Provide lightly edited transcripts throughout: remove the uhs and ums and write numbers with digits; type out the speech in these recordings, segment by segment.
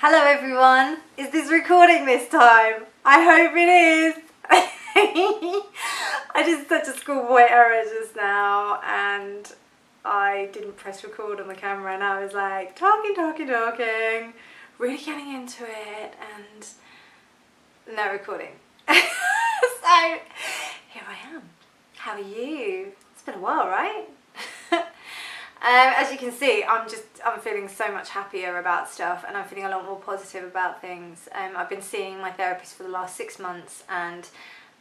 Hello everyone, is this recording this time? I hope it is. I did such a schoolboy error just now and I didn't press record on the camera and I was like talking, really getting into it and no recording. So here I am. How are you? It's been a while, right? As you can see, I'm feeling so much happier about stuff and I'm feeling a lot more positive about things. I've been seeing my therapist for the last 6 months and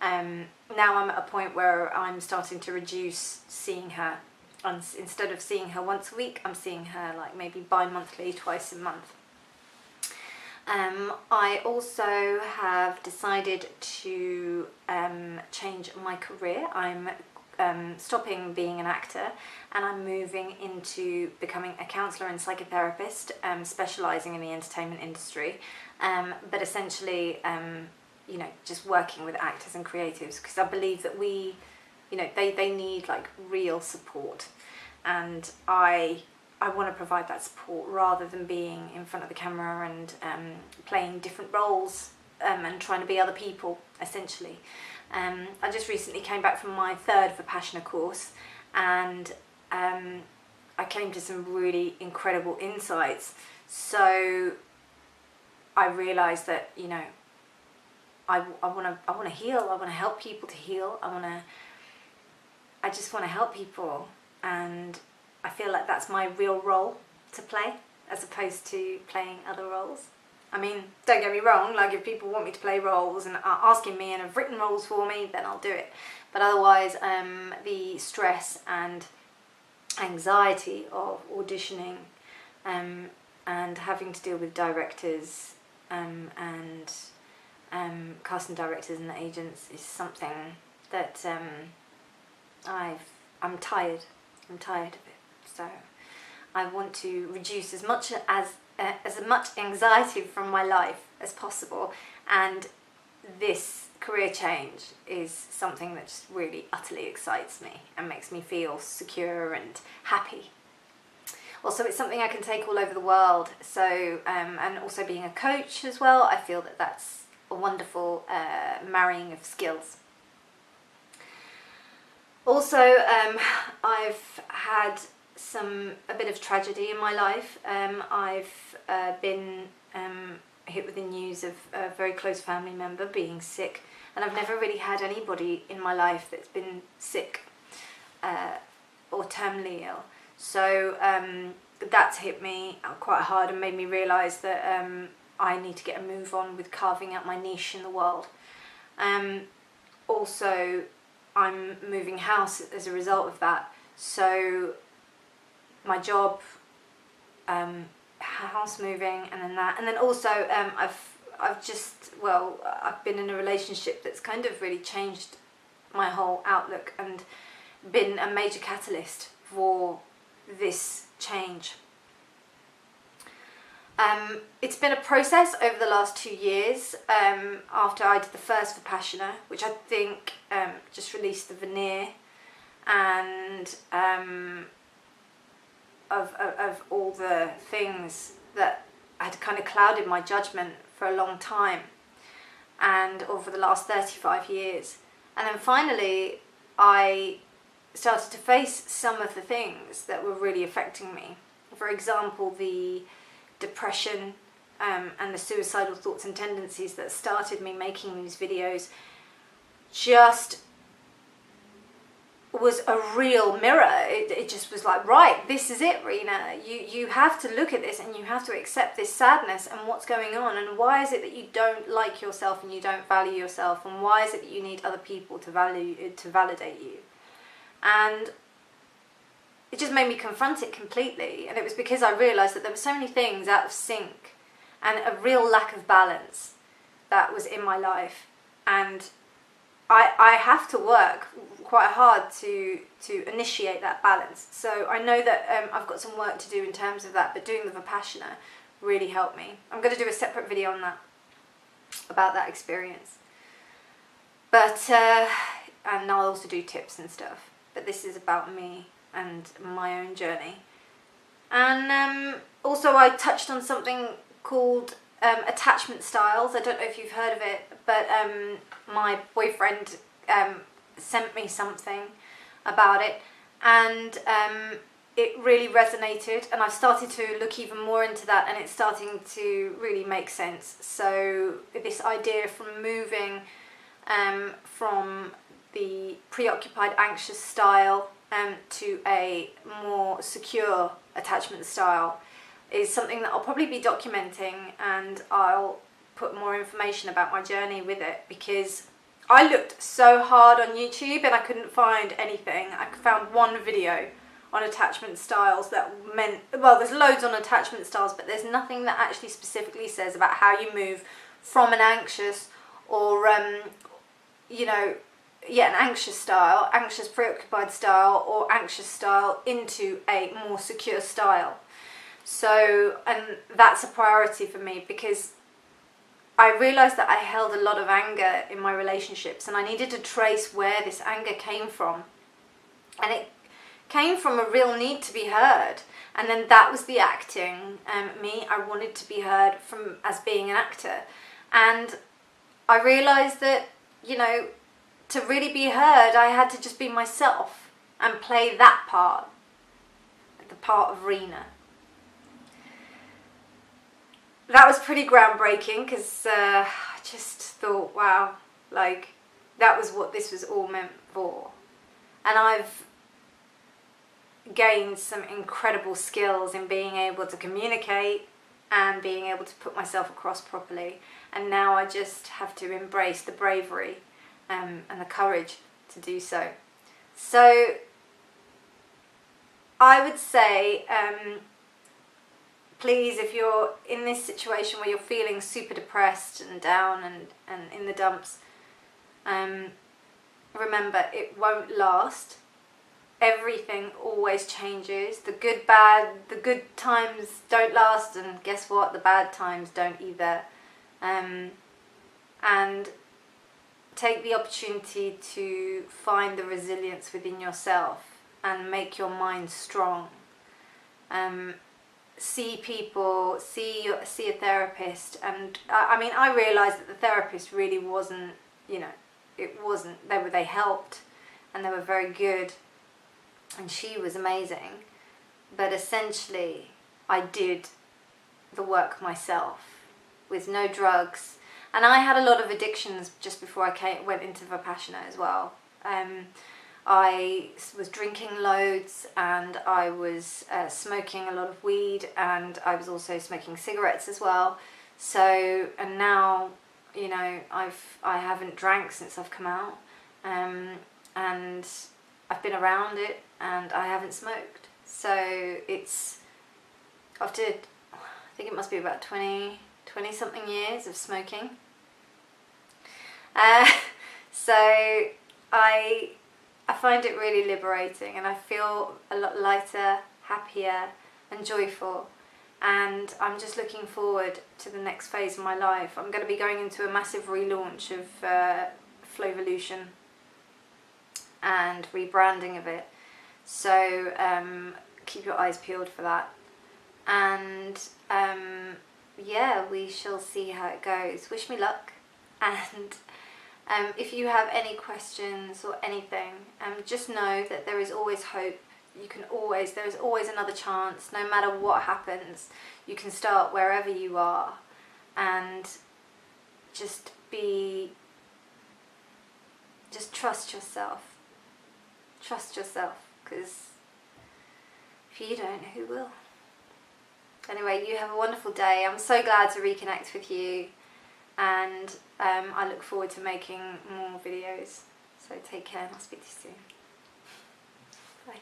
now I'm at a point where I'm starting to reduce seeing her. Instead of seeing her once a week, I'm seeing her like maybe bi-monthly, twice a month. I also have decided to change my career. I'm stopping being an actor and I'm moving into becoming a counsellor and psychotherapist, specialising in the entertainment industry, but essentially just working with actors and creatives because I believe that they need like real support and I want to provide that support rather than being in front of the camera and playing different roles and trying to be other people essentially. I just recently came back from my 3rd Vipassana course and I came to some really incredible insights. So I realised that, I want to heal, I want to help people to heal, I just want to help people and I feel like that's my real role to play as opposed to playing other roles. I mean, don't get me wrong, like if people want me to play roles and are asking me and have written roles for me, then I'll do it. But otherwise, the stress and anxiety of auditioning and having to deal with directors and casting directors and agents is something that I'm tired. I'm tired of it. So I want to reduce as much anxiety from my life as possible, and this career change is something that just really utterly excites me and makes me feel secure and happy. Also, it's something I can take all over the world, so and also being a coach as well, I feel that that's a wonderful marrying of skills. Also, I've had a bit of tragedy in my life. I've been hit with the news of a very close family member being sick, and I've never really had anybody in my life that's been sick or terminally ill. So that's hit me quite hard and made me realise that I need to get a move on with carving out my niche in the world. Also, I'm moving house as a result of that. So my job, house moving, and then also I've been in a relationship that's kind of really changed my whole outlook and been a major catalyst for this change. It's been a process over the last 2 years after I did the first Vipassana, which I think just released the veneer and of all the things that had kind of clouded my judgment for a long time and over the last 35 years. And then finally I started to face some of the things that were really affecting me. For example, the depression and the suicidal thoughts and tendencies that started me making these videos just was a real mirror. It just was like, right, this is it, Reena. You have to look at this and you have to accept this sadness and what's going on and why is it that you don't like yourself and you don't value yourself and why is it that you need other people to validate you. And it just made me confront it completely, and it was because I realised that there were so many things out of sync and a real lack of balance that was in my life, and I have to work quite hard to initiate that balance. So I know that I've got some work to do in terms of that, but doing the Vipassana really helped me. I'm going to do a separate video on that, about that experience. But and I'll also do tips and stuff, but this is about me and my own journey. And also I touched on something called attachment styles. I don't know if you've heard of it, but my boyfriend sent me something about it, and it really resonated, and I've started to look even more into that, and it's starting to really make sense. So this idea from moving from the preoccupied anxious style to a more secure attachment style is something that I'll probably be documenting, and I'll put more information about my journey with it, because I looked so hard on YouTube and I couldn't find anything. I found one video on attachment styles that meant, well, there's loads on attachment styles, but there's nothing that actually specifically says about how you move from an anxious or an anxious style, anxious preoccupied style, or anxious style into a more secure style. So, and that's a priority for me, because I realised that I held a lot of anger in my relationships, and I needed to trace where this anger came from. And it came from a real need to be heard. And then that was the acting. I wanted to be heard from as being an actor. And I realised that, to really be heard, I had to just be myself and play that part, the part of Reena. That was pretty groundbreaking, because I just thought, wow, like, that was what this was all meant for. And I've gained some incredible skills in being able to communicate and being able to put myself across properly. And now I just have to embrace the bravery and the courage to do so. So I would say, please, if you're in this situation where you're feeling super depressed and down and in the dumps, remember, it won't last. Everything always changes. The good times don't last, and guess what? The bad times don't either. And take the opportunity to find the resilience within yourself and make your mind strong. See people, see a therapist, and I realised that the therapist really wasn't, they helped, and they were very good, and she was amazing, but essentially I did the work myself with no drugs, and I had a lot of addictions just before I went into Vipassana as well. I was drinking loads, and I was smoking a lot of weed, and I was also smoking cigarettes as well. So, and now, I haven't drank since I've come out, and I've been around it, and I haven't smoked. So it's, I think it must be about 20 something years of smoking. So I find it really liberating, and I feel a lot lighter, happier and joyful, and I'm just looking forward to the next phase of my life. I'm going to be going into a massive relaunch of Flowvolution and rebranding of it, so keep your eyes peeled for that, and we shall see how it goes. Wish me luck, and if you have any questions or anything, just know that there is always hope. There is always another chance. No matter what happens, you can start wherever you are, and just trust yourself. Trust yourself, because if you don't, who will? Anyway, you have a wonderful day. I'm so glad to reconnect with you, and I look forward to making more videos. So take care, and I'll speak to you soon. Bye.